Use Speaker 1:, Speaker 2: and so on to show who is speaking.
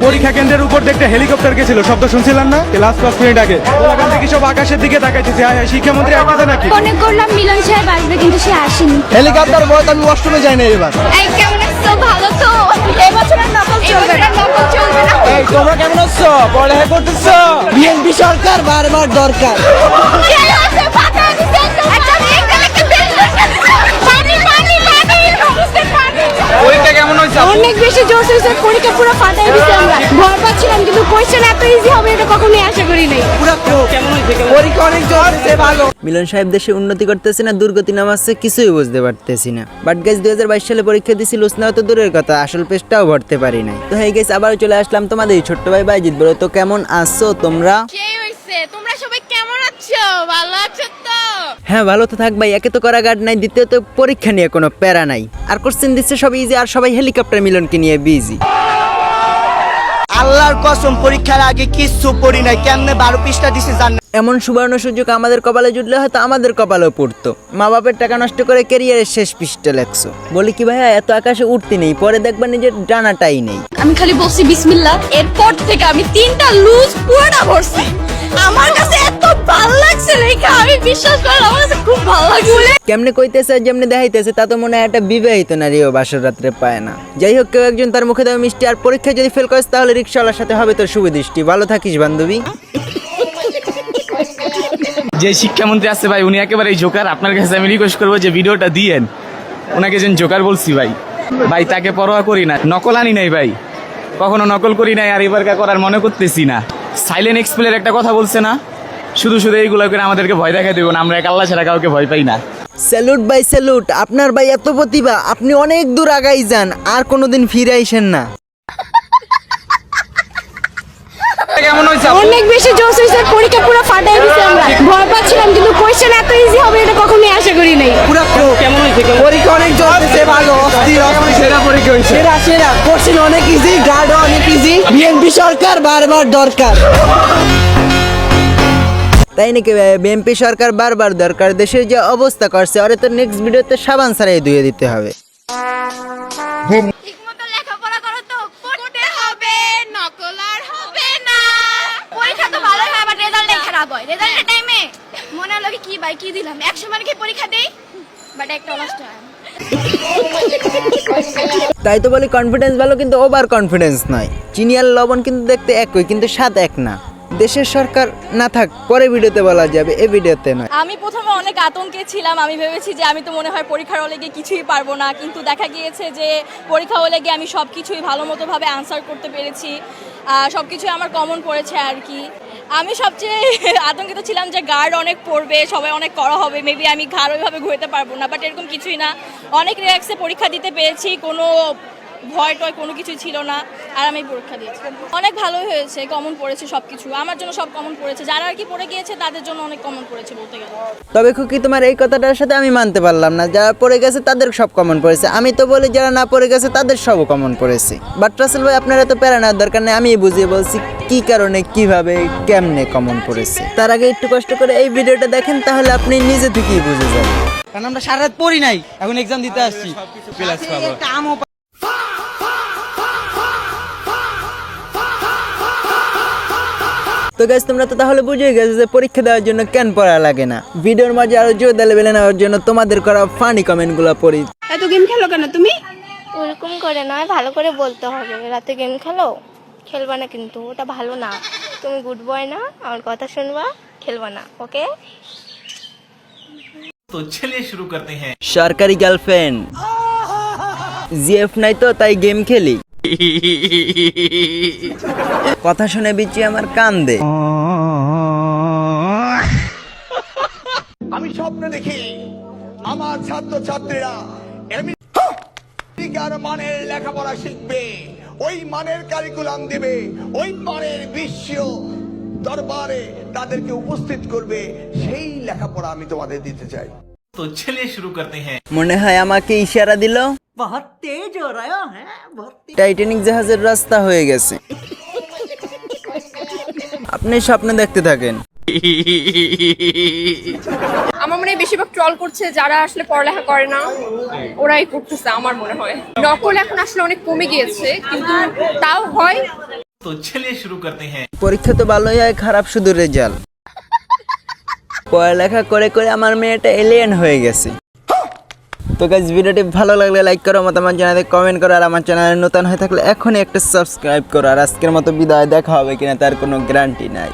Speaker 1: পরীক্ষা কেন্দ্রের উপর দেখতে হেলিকপ্টার গেছিল, শব্দ শুনছিলেন না? লাস্ট 5 মিনিট আগে ওখান থেকে সব আকাশের দিকে তাকাইতেছে। শিক্ষামন্ত্রী আসছে নাকি?
Speaker 2: মনে করলাম মিলন সাহেব আসবে, কিন্তু সে আসেনি।
Speaker 3: হেলিকপ্টার বয়স আমি অষ্টমে যাই না এবার।
Speaker 2: এই কেমন আছো? ভালো তো? এই বছরের নকল চলবে না, নকল চলবে না।
Speaker 3: এই তোমরা কেমন আছো? পড়ালেখা করতেছো? বিএনপি সরকার বারবার দরকার।
Speaker 1: পরীক্ষা কেমন হয়েছে?
Speaker 2: অনেক বেশি জোশ হয়েছে, পরীক্ষা পুরো ফাটাই দিছি আমরা। ভয় পাচ্ছিলাম, কিন্তু কোশ্চেন এত ইজি হবে এটা কখনোই আশা করি নাই।
Speaker 3: পরীক্ষা অনেক চলছে ভালো।
Speaker 4: মিলন সাহেব দেশে উন্নতি করতেছে না দুর্গতি নামাচ্ছে কিছুই বুঝতে পারতেছি না। বাট গাইস 2022 সালে পরীক্ষা দিছি, লুসনাও তো দূরের কথা, আসল পেজটাও ভরতে পারি নাই। তো হেই গাইস, আবার চলে আসলাম তোমাদের ছোট্ট ভাই বাইজিৎ বলো। তো কেমন আছো তোমরা?
Speaker 2: সেই হইছে, তোমরা সবাই কেমন আছো? ভালো আছো তো?
Speaker 4: হ্যাঁ ভালো তো থাক ভাই, একে তো করা গার্ড নাই, দ্বিতীয়ত পরীক্ষা নিয়ে কোনো প্যারা নাই, আর কোশ্চেন দিচ্ছে সব ইজি, আর সবাই হেলিকপ্টার মিলনকে নিয়ে বিজি।
Speaker 3: আল্লাহর কসম পরীক্ষার আগে কিচ্ছু পড়ি নাই, কেমনে 12 পৃষ্ঠা দিছে জান।
Speaker 4: এমন সুবর্ণ সুযোগ আমাদের কপালে জুটলে হয়তো আমাদের কপালেও পড়তো। মা বাপের টাকা নষ্ট করে ক্যারিয়ারের শেষ পৃষ্ঠা লেখছো। বলি কি ভাইয়া, এত আকাশে উঠতে নেই, পরে দেখবা নিজের ডানাটাই নেই।
Speaker 2: আমি খালি বলছি বিসমিল্লাহ, এরপর থেকে আমি 3টা লুজ পুরোটা ভরছি। আমার কাছে এত ভালো লাগছে লেখা, আমি বিশ্বাস করলাম, আমার কাছে খুব ভালো লাগছে।
Speaker 4: কেমনে কইতেছে আর যেমনি দেখাইতেছে তা তো মনে হয় একটা বিবাহিত নারীও বাসর রাত্রে পায় না। যাই হোক, কেউ একজন তার মুখে দেওয়া মিষ্টি, আর পরীক্ষায় যদি ফেল করিস তাহলে রিক্সাওয়ালার সাথে হবে তোর শুভ দৃষ্টি। ভালো থাকিস বান্ধবী।
Speaker 5: যে শিক্ষামন্ত্রী আছে ভাই, উনি একেবারে জোকার। আপনার কাছে আমি রিকোয়েস্ট করবো যে ভিডিওটা দিয়েন, ওনাকে যেন জোকার বলছি ভাই। ভাই তাকে পরোয়া করি না, নকল আনি নাই ভাই, কখনো নকল করি নাই, আর এবারকার করার মনে করতেছি না। সাইলেন্ট এক্সপ্লের একটা কথা বলছে না, শুধু শুধু এইগুলো করে আমাদেরকে ভয় দেখাই দেবো না, আমরা এক আল্লাহ ছাড়া কাউকে ভয় পাই না।
Speaker 4: স্যালুট ভাই স্যালুট, আপনার ভাই এত প্রতিভা, আপনি অনেক দূর আগাই যান, আর কোনোদিন ফিরে আইসেন না।
Speaker 1: কেমন হয়েছে?
Speaker 2: অনেক বেশি জোশ হয়েছে, পরীক্ষা পুরো ফাটাই দিছি আমরা। ভয় পাচ্ছিলাম, কিন্তু কোশ্চেন এত ইজি হবে এটা কখনোই আশা করি নাই।
Speaker 3: পুরো কেমন হইছে? পরীক্ষা অনেক চলছে ভালো, অস্থির অস্থির।
Speaker 1: সেরা পরীক্ষা হয়েছে।
Speaker 3: সেরা সেরা, কোশ্চেন অনেক ইজি, গার্ড অনেক ইজি। বিএনপি সরকার বারবার দরকার।
Speaker 4: তাই নাকি ভাই? বিএনপি সরকার বারবার দরকার, দেশের যে অবস্থা করছে, ওরে তো নেক্সট ভিডিওতে সাবান ছাড়াই ধুয়ে দিতে হবে।
Speaker 2: ঠিকমতো লেখাপড়া করো তো, পড়তে হবে, নকল আর হবে না। পরীক্ষা তো ভালো হয়, বাট রেজাল্টই খারাপ হয়। রেজাল্টের টাইমে মনে হলো কি ভাই কি দিলাম, 100 মার্কের পরীক্ষা দেই, বাট একটা নষ্ট হয়।
Speaker 4: তাই তো বলি কনফিডেন্স ভালো, কিন্তু ওভার কনফিডেন্স নয়। চিনি আর লবণ কিন্তু দেখতে একই, কিন্তু স্বাদ এক না। দেশের সরকার না থাক, পরে ভিডিওতে বলা যাবে, এই ভিডিওতে নয়।
Speaker 6: আমি প্রথমে অনেক আতঙ্কে ছিলাম, আমি ভেবেছি যে আমি তো মনে হয় পরীক্ষার হলে গিয়ে কিছুই পারবো না, কিন্তু দেখা গিয়েছে যে পরীক্ষা হলে গিয়ে আমি সব কিছুই ভালো মতোভাবে আনসার করতে পেরেছি, সব কিছুই আমার কমন পড়েছে আর কি। আমি সবচেয়ে আতঙ্কিত ছিলাম যে গার্ড অনেক পড়বে, সবাই অনেক করা হবে, মেবি আমি ঘাড় ওইভাবে ঘুরতে পারবো না, বাট এরকম কিছুই না। অনেক রিল্যাক্সে পরীক্ষা দিতে পেরেছি, কোনো ভয় টয় কোনো কিছুই ছিল না, আর আমি পরীক্ষা দিয়েছি। অনেক ভালোই হয়েছে, কমন পড়েছে সব কিছু, আমার জন্য সব কমন পড়েছে, যারা আর কি পড়ে গিয়েছে তাদের জন্য অনেক কমন পড়েছে বলতে গেলে।
Speaker 4: তবে খুকি, তোমার এই কথাটার সাথে আমি মানতে পারলাম না। যারা পড়ে গেছে তাদের সব কমন পড়েছে, আমি তো বলি যারা না পড়ে গেছে তাদের সব কমন পড়েছে। বাট রাসেল ভাই, আপনার এত প্যারা নেওয়ার দরকার নেই, আমি বুঝিয়ে বলছি কি কারণে, কিভাবে, কেমনে কমন পড়েছে। তার আগে একটু কষ্ট করে এই ভিডিওটা দেখেন, তাহলে আপনি নিজে থেকেই বুঝে যাবেন।
Speaker 3: কারণ আমরা সারা রাত পড়ি নাই, এখন এক্সাম দিতে আসছি।
Speaker 4: তো গাইস, তোমরা তো তাহলে বুঝেই গেছো যে পরীক্ষা দেওয়ার জন্য কেন পড়া লাগে না। ভিডিওর মাঝে আরো জোর লেভেলে নেওয়ার জন্য তোমাদের করা ফানি কমেন্টগুলো পড়ি।
Speaker 2: এত গেম খেলো কেন তুমি?
Speaker 7: ওরকম করে নয়, ভালো করে বলতে হবে। রাতে গেম খেলো, খেলবা না কিন্তু, ওটা ভালো না। তুমি গুড বয় না, আমার কথা শুনবা, খেলবা না, ওকে?
Speaker 8: तो चलिए शुरू करते हैं।
Speaker 4: সরকারি গার্লফ্রেন্ড জিএফ নাই তো তাই গেম খেলি। কথা শুনে বিচি আমার কান দে।
Speaker 9: আমি স্বপ্ন দেখি আমার ছাত্র ছাত্রীরা মানের লেখাপড়া শিখবে, ওই মানের কারিকুলাম দিবে, ওই মানের বিশ্ব দরবারে তাদেরকে উপস্থিত করবে, সেই লেখাপড়া আমি তোমাদের দিতে চাই।
Speaker 8: तो चलिए शुरू करते हैं।
Speaker 4: মনে হয় আমাকে ইশারা দিল। টাইটানিক জাহাজের রাস্তা হয়ে গেছে। আপনি স্বপ্ন দেখতে থাকেন।
Speaker 6: আমার মনে হয় বেশিরভাগ ট্রল করছে যারা আসলে পড়ালেখা করে না, ওরাই করতেছে আমার মনে হয়। নকল এখন আসলে অনেক কমে গিয়েছে, কিন্তু তাও হয়।
Speaker 8: तो चलिए शुरू करते हैं।
Speaker 4: পরীক্ষা তো ভালোই হয়, খারাপ শুধু রেজাল্ট। পড়ালেখা করে করে আমার মেয়েটা এলিয়েন হয়ে গেছে। তো গাইস, ভিডিওটি ভালো লাগলে লাইক করো, মতামত জানাতে কমেন্ট করো, আর আমার চ্যানেলে নতুন হয়ে থাকলে এখনই একটা সাবস্ক্রাইব করো। আর আজকের মতো বিদায়, দেখা হবে কিনা তার কোনো গ্যারান্টি নাই।